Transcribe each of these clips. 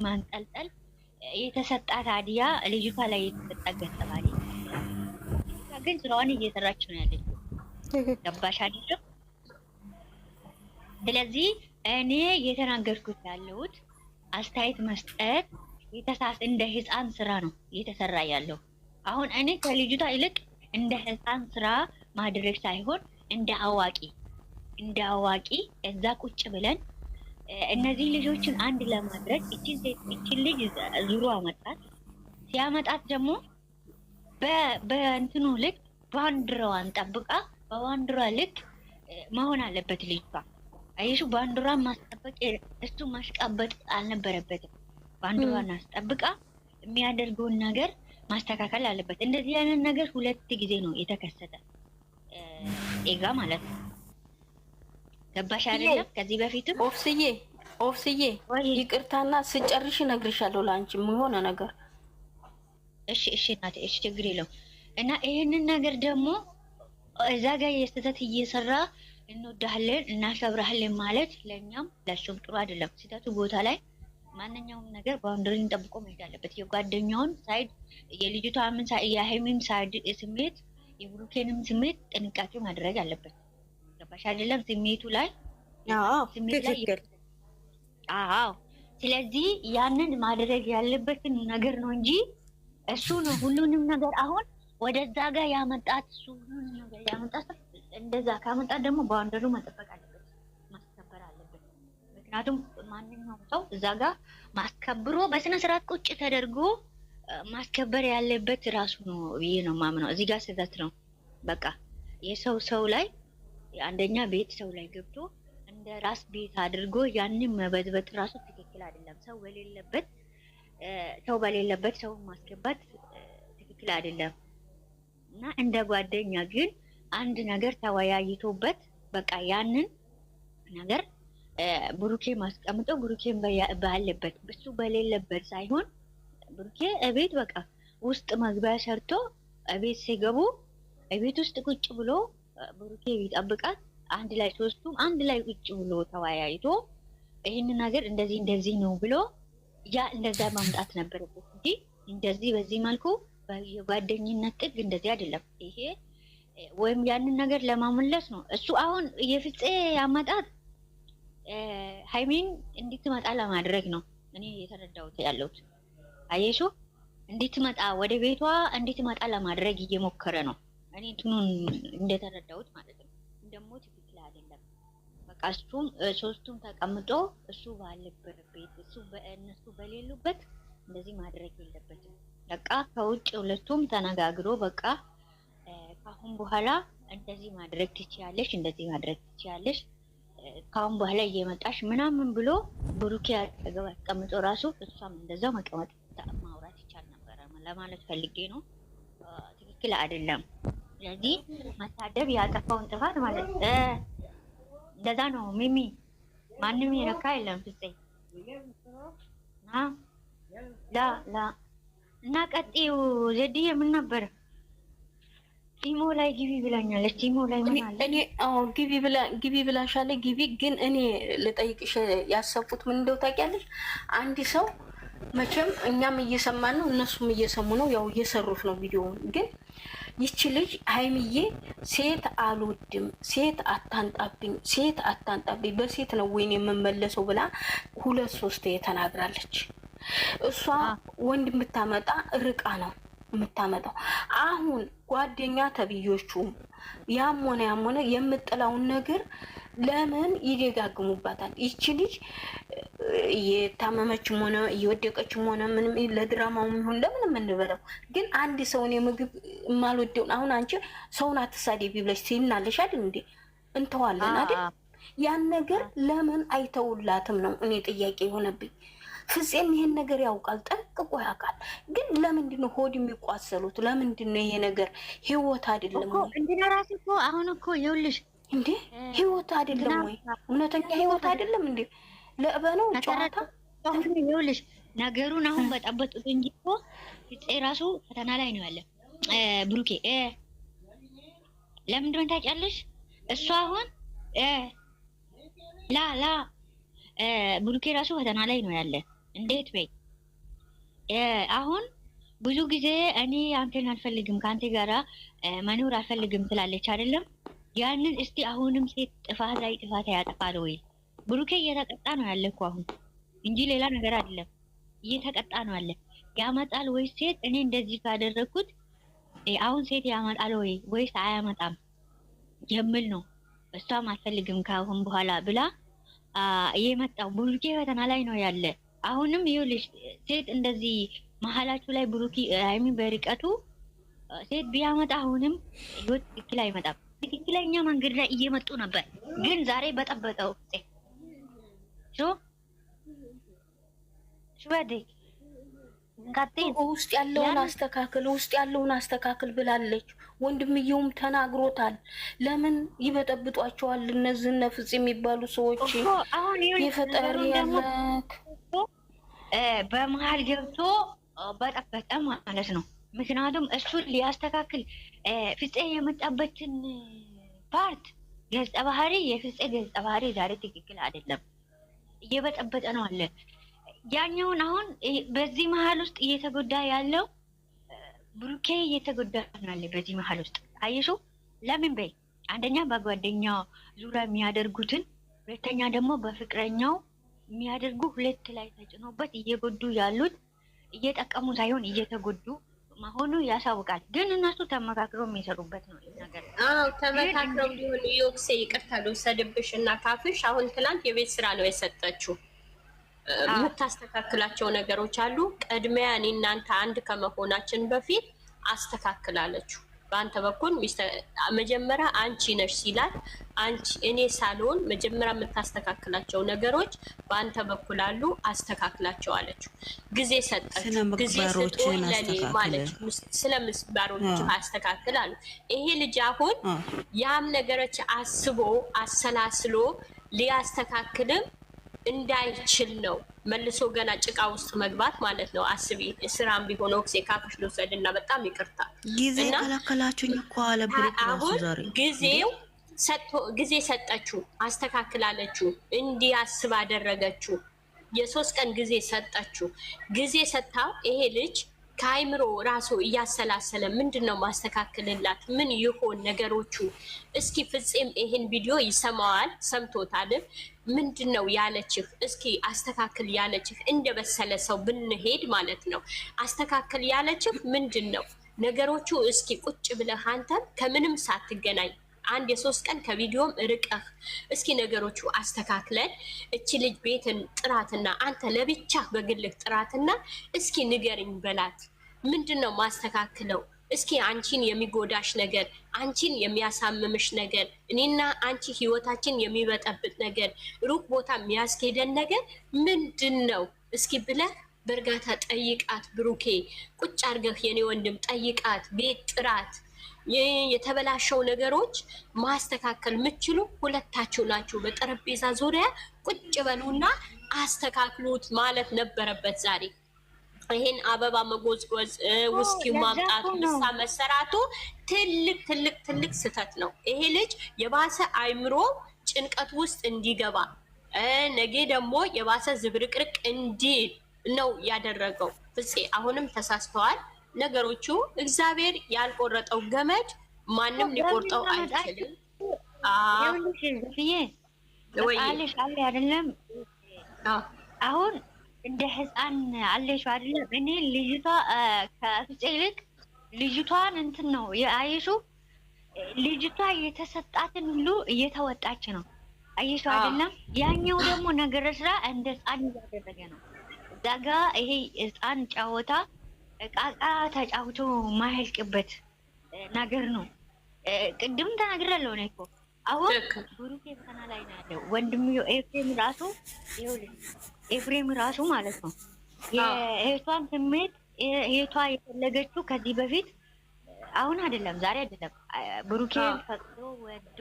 ማንጠልጠል የተሰጣት አዲያ ልጅቷ ላይ የተሰጣት ገጸ ባህሪ ግን ስራዋን እየሰራች ነው ያለችው። ገባሽ አይደል? ስለዚህ እኔ እየተናገርኩት ያለሁት አስተያየት መስጠት እንደ ህፃን ስራ ነው እየተሰራ ያለው። አሁን እኔ ከልጅቷ ይልቅ እንደ ህፃን ስራ ማድረግ ሳይሆን እንደ አዋቂ እዛ ቁጭ ብለን እነዚህ ልጆችን አንድ ለማድረግ እቺን ልጅ ዙሮ አመጣት። ሲያመጣት ደግሞ በእንትኑ ልክ ባንዲራዋን ጠብቃ በባንዲራ ልክ መሆን አለበት ልጅቷ። አይሹ ባንዲራን ማስጠበቅ እሱ ማሽቃበጥ አልነበረበትም። ባንዲራን አስጠብቃ የሚያደርገውን ነገር ማስተካከል አለበት። እንደዚህ አይነት ነገር 2 ጊዜ ነው የተከሰተ ኤጋ ማለት ነው። ገባሽ አይደለም? ከዚህ በፊትም ኦፍስዬ ይቅርታና ስጨርሽ እነግርሻለሁ ላንቺ ምን ነገር። እሺ እናቴ እሺ፣ ችግር የለውም። እና ይሄንን ነገር ደግሞ እዛ ጋር የስተት እየሰራ እንወዳለን እናከብራለን ማለት ለኛም ለሱም ጥሩ አይደለም። ስተቱ ቦታ ላይ ማንኛውም ነገር ባውንደሪን ጠብቆ መሄድ አለበት። የጓደኛውን ሳይድ የልጅቷ ምን የሃይሚን ሳይድ ስሜት የብሩኬንም ስሜት ጥንቃቄ ማድረግ አለበት። ገባሽ አይደለም? ስሜቱ ላይ ስሜት ላይ ስለዚህ ያንን ማድረግ ያለበትን ነገር ነው እንጂ እሱ ነው ሁሉንም ነገር አሁን ወደዛ ጋር ያመጣት እሱ ሁሉንም ነገር ያመጣት። እንደዛ ካመጣት ደግሞ ባውንደሪው መጠበቅ አለበት፣ ማስከበር አለበት። ምክንያቱም ማንኛውም ሰው እዛ ጋር ማስከብሮ በስነ ስርዓት ቁጭ ተደርጎ ማስከበር ያለበት ራሱ ነው ብዬ ነው ማምነው። እዚህ ጋር ስህተት ነው። በቃ የሰው ላይ አንደኛ ቤት ሰው ላይ ገብቶ እንደ ራስ ቤት አድርጎ ያንን መበዝበጥ ራሱ ትክክል አይደለም። ሰው በሌለበት ሰው ማስገባት ትክክል አይደለም። እና እንደ ጓደኛ ግን አንድ ነገር ተወያይቶበት በቃ ያንን ነገር ብሩኬ ማስቀምጠው ብሩኬን ባለበት እሱ በሌለበት ሳይሆን ብሩኬ እቤት በቃ ውስጥ መግቢያ ሰርቶ እቤት ሲገቡ እቤት ውስጥ ቁጭ ብሎ ብሩኬ ቢጠብቃት አንድ ላይ ሶስቱም አንድ ላይ ቁጭ ብሎ ተወያይቶ ይሄን ነገር እንደዚህ ነው ብሎ ያ እንደዛ ማምጣት ነበረበት እንጂ እንደዚህ በዚህ መልኩ የጓደኝነት ጥግ እንደዚህ አይደለም። ይሄ ወይም ያንን ነገር ለማመለስ ነው። እሱ አሁን የፍፄ ያመጣት ሃይሚን እንድትመጣ ለማድረግ ነው እኔ የተረዳሁት ያለሁት። አየሹ እንድትመጣ ወደ ቤቷ እንድትመጣ ለማድረግ እየሞከረ ነው። እኔ እንትኑን እንደተረዳሁት ማለት ነው። ደግሞ ትክክል አይደለም። በቃ እሱም ሶስቱም ተቀምጦ እሱ ባለበት ቤት እነሱ በሌሉበት እንደዚህ ማድረግ የለበትም። በቃ ከውጭ ሁለቱም ተነጋግሮ በቃ ካሁን በኋላ እንደዚህ ማድረግ ትችያለሽ፣ እንደዚህ ማድረግ ትችያለሽ፣ ካሁን በኋላ እየመጣሽ ምናምን ብሎ ብሩኬ አጠገብ አስቀምጦ ራሱ እሷም እንደዛው መቀመጥ ማውራት ይቻል ነበር ለማለት ፈልጌ ነው። ትክክል አይደለም። ስለዚህ መሳደብ ያጠፋውን ጥፋት ማለት እንደዛ ነው። ሚሚ ማንም የነካ የለም ፍፄ ላ እና ቀጤው ዘድዬ ምን ነበር ቲሞ ላይ ግቢ ብላኛለች። ቲሞ ላይ ምን አለ? እኔ ግቢ ብላሻለች። ግቢ ግን እኔ ልጠይቅሽ ያሰብኩት ምን እንደው ታውቂያለሽ? አንድ ሰው መቼም እኛም እየሰማን ነው እነሱም እየሰሙ ነው፣ ያው እየሰሩት ነው ቪዲዮውን። ግን ይቺ ልጅ ሃይሚዬ ሴት አልወድም፣ ሴት አታንጣብኝ፣ በሴት ነው ወይኔ የምመለሰው ብላ 2-3 ተናግራለች። እሷ ወንድ የምታመጣ ርቃ ነው የምታመጣው። አሁን ጓደኛ ተብዮቹም ያም ሆነ የምጥላውን ነገር ለምን ይደጋግሙባታል? ይቺ ልጅ የታመመችም ሆነ እየወደቀችም ሆነ ምንም ለድራማውም ይሁን ለምን የምንበለው ግን አንድ ሰውን የምግብ የማልወደውን አሁን አንቺ ሰውን አትሳደቢ ብለሽ ትይናለሽ አይደል እንዴ? እንተዋለን አይደል? ያን ነገር ለምን አይተውላትም ነው እኔ ጥያቄ የሆነብኝ። ፍፄም ይሄን ነገር ያውቃል፣ ጠንቅቆ ያውቃል። ግን ለምንድን ነው ሆድ የሚቋሰሉት? ለምንድን ነው ይሄ ነገር ህይወት አይደለም ወይ? እንዴ ራስ እኮ አሁን እኮ ይኸውልሽ እንዴ ህይወት አይደለም ወይ? እውነተኛ ህይወት አይደለም እንዴ? ለእበነው ጨዋታ አሁን ይኸውልሽ ነገሩን አሁን በጠበጡት እንጂ እኮ ፍፄ ራሱ ፈተና ላይ ነው ያለ። ብሩኬ ለምንድን ነው ታውቂያለሽ? እሱ አሁን ላ ብሩኬ ራሱ ፈተና ላይ ነው ያለ። እንዴት በይ አሁን ብዙ ጊዜ እኔ አንተን አልፈልግም ከአንተ ጋራ መኖር አልፈልግም ትላለች አይደለም? ያንን እስቲ አሁንም ሴት ጥፋት ላይ ጥፋት ያጠፋል ወይ? ብሩኬ እየተቀጣ ነው ያለ እኮ አሁን እንጂ ሌላ ነገር አይደለም። እየተቀጣ ነው አለ። ያመጣል ወይስ ሴት እኔ እንደዚህ ካደረኩት አሁን ሴት ያመጣል ወይስ አያመጣም የሚል ነው። እሷም አልፈልግም ካሁን በኋላ ብላ የመጣው ብሩኬ ፈተና ላይ ነው ያለ። አሁንም ይኸውልሽ ሴት እንደዚህ መሀላችሁ ላይ ብሩኬ አይሚ በርቀቱ ሴት ቢያመጣ አሁንም ህይወት ትክክል አይመጣም። ትክክለኛ መንገድ ላይ እየመጡ ነበር፣ ግን ዛሬ በጠበጠው ውስጥ ያለውን አስተካክል ብላለች። ወንድምየውም ተናግሮታል። ለምን ይበጠብጧቸዋል እነዚህ ነፍጽ የሚባሉ ሰዎች? የፈጠሪ ያለክ በመሀል ገብቶ በጠበጠ ማለት ነው። ምክንያቱም እሱን ሊያስተካክል ፍፄ የመጣበትን ፓርት ገጸ ባህሪ የፍፄ ገጸ ባህሪ ዛሬ ትክክል አይደለም፣ እየበጠበጠ ነው አለ። ያኛውን አሁን በዚህ መሀል ውስጥ እየተጎዳ ያለው ብሩኬ እየተጎዳ ነው አለ። በዚህ መሀል ውስጥ አየሹ ለምን በይ አንደኛ በጓደኛው ዙሪያ የሚያደርጉትን፣ ሁለተኛ ደግሞ በፍቅረኛው የሚያደርጉ ሁለት ላይ ተጭኖበት እየጎዱ ያሉት እየጠቀሙ ሳይሆን እየተጎዱ መሆኑ ያሳውቃል። ግን እነሱ ተመካክረው የሚሰሩበት ነው ነገር። አዎ ተመካክረው ቢሆን ዮክሴ ይቅርታ ልውሰድብሽ እና ካፍሽ አሁን ትናንት የቤት ስራ ነው የሰጠችው። የምታስተካክላቸው ነገሮች አሉ። ቀድሚያ እኔ እናንተ አንድ ከመሆናችን በፊት አስተካክላለችሁ። በአንተ በኩል መጀመሪያ አንቺ ነሽ ሲላት አንቺ እኔ ሳልሆን መጀመሪያ የምታስተካክላቸው ነገሮች በአንተ በኩል አሉ፣ አስተካክላቸው አለችው። ጊዜ ሰጠች። ጊዜ ሰጥቶኝ ለኔ ማለት ስለ ምስባሮች አስተካክል አሉ። ይሄ ልጅ አሁን ያም ነገሮች አስቦ አሰላስሎ ሊያስተካክልም እንዳይችል ነው መልሶ ገና ጭቃ ውስጥ መግባት ማለት ነው። አስቢ ስራም ቢሆን ኦክሴ ካፍሽ ልውሰድ እና በጣም ይቅርታ ጊዜ ከላከላችሁኝ እኮ አለ ብሩክ አሁን ጊዜ ሰጠችው፣ አስተካክላለችው፣ እንዲያስብ አደረገችው። የ3 ቀን ጊዜ ሰጠችው። ጊዜ ሰጥታው ይሄ ልጅ ከአይምሮ ራሱ እያሰላሰለ ምንድነው ማስተካከልላት ምን ይሆን ነገሮቹ? እስኪ ፍፄም ይሄን ቪዲዮ ይሰማዋል፣ ሰምቶታልም። ምንድነው ያለችህ? እስኪ አስተካክል ያለችህ እንደ በሰለ ሰው ብንሄድ ማለት ነው። አስተካክል ያለችህ ምንድነው ነገሮቹ? እስኪ ቁጭ ብለህ አንተም ከምንም ሳትገናኝ አንድ የ3 ቀን ከቪዲዮም ርቀህ እስኪ ነገሮቹ አስተካክለን እቺ ልጅ ቤትን ጥራትና አንተ ለብቻ በግልህ ጥራትና እስኪ ንገርኝ በላት። ምንድነው ማስተካክለው? እስኪ አንቺን የሚጎዳሽ ነገር፣ አንቺን የሚያሳምምሽ ነገር፣ እኔና አንቺ ህይወታችን የሚበጠብጥ ነገር፣ ሩቅ ቦታ የሚያስኬደን ነገር ምንድነው? እስኪ ብለህ በእርጋታ ጠይቃት። ብሩኬ ቁጭ አድርገህ የኔ ወንድም ጠይቃት። ቤት ጥራት የተበላሸው ነገሮች ማስተካከል የምትችሉ ሁለታችሁ ናችሁ። በጠረጴዛ ዙሪያ ቁጭ በሉና አስተካክሉት ማለት ነበረበት ዛሬ። ይሄን አበባ መጎዝጎዝ፣ ውስኪው ማምጣቱ፣ ምሳ መሰራቱ ትልቅ ስህተት ነው። ይሄ ልጅ የባሰ አይምሮ ጭንቀት ውስጥ እንዲገባ ነገ ደግሞ የባሰ ዝብርቅርቅ እንዲል ነው ያደረገው። ፍፄ አሁንም ተሳስተዋል። ነገሮቹ እግዚአብሔር ያልቆረጠው ገመድ ማንም ሊቆርጠው አይችልም። አለሽ አለ አይደለም? አሁን እንደ ህፃን አለሽ አይደለም? እኔ ልጅቷ ከፍፄ ይልቅ ልጅቷን እንትን ነው የአየሹ። ልጅቷ የተሰጣትን ሁሉ እየተወጣች ነው። አየሹ አይደለም? ያኛው ደግሞ ነገር ስራ እንደ ህፃን እያደረገ ነው። እዛ ጋ ይሄ ህፃን ጫወታ ቃቃ ተጫውቶ ማያልቅበት ነገር ነው። ቅድም ተናግሬያለሁ እኔ እኮ አሁን ብሩኬ ፈተና ላይ ነው ያለው። ወንድምዮ ኤፍሬም ራሱ ማለት ነው የእህቷን ስሜት እህቷ የፈለገችው ከዚህ በፊት አሁን አይደለም ዛሬ አይደለም። ብሩኬ ፈቅዶ ወዶ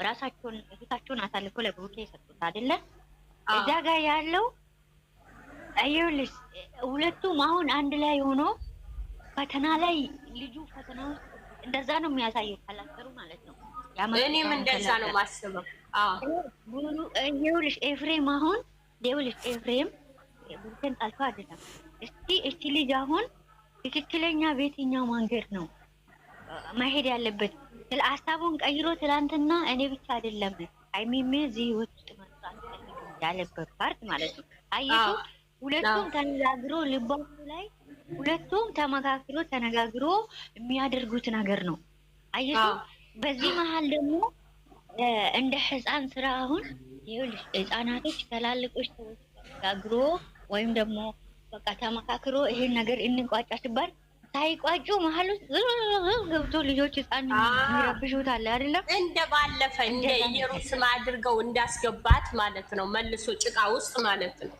ራሳቸውን እህታቸውን አሳልፎ ለብሩኬ የሰጡት አይደለ? እዛ ጋር ያለው አይውልስ ሁለቱም አሁን አንድ ላይ ሆኖ ፈተና ላይ ልጁ ፈተና ውስጥ እንደዛ ነው የሚያሳየው ካላሰሩ ማለት ነው። እኔም እንደዛ ነው ማስበው። ይኸውልሽ ኤፍሬም አሁን ይኸውልሽ ኤፍሬም ብሩኬን ጣልቶ አይደለም። እስቲ ልጅ አሁን ትክክለኛ ቤትኛው መንገድ ነው መሄድ ያለበት። ስለ ሀሳቡን ቀይሮ ትላንትና እኔ ብቻ አይደለም አይሚሜ እዚህ ውስጥ መስራት ያለበት ፓርት ማለት ነው። አይቱ ሁለቱም ተነጋግሮ ልባቸው ላይ ሁለቱም ተመካክሮ ተነጋግሮ የሚያደርጉት ነገር ነው። አይቱ በዚህ መሀል ደግሞ እንደ ህፃን ስራ አሁን ይኸውልሽ ህፃናቶች ትላልቆች ተነጋግሮ ወይም ደግሞ በቃ ተመካክሮ ይሄን ነገር እንቋጫ ሲባል ሳይቋጩ መሀል ውስጥ ገብቶ ልጆች ህፃን ይረብሹታል አይደለም? እንደ ባለፈ እንደ ኢየሩሳሌም አድርገው እንዳስገባት ማለት ነው። መልሶ ጭቃ ውስጥ ማለት ነው።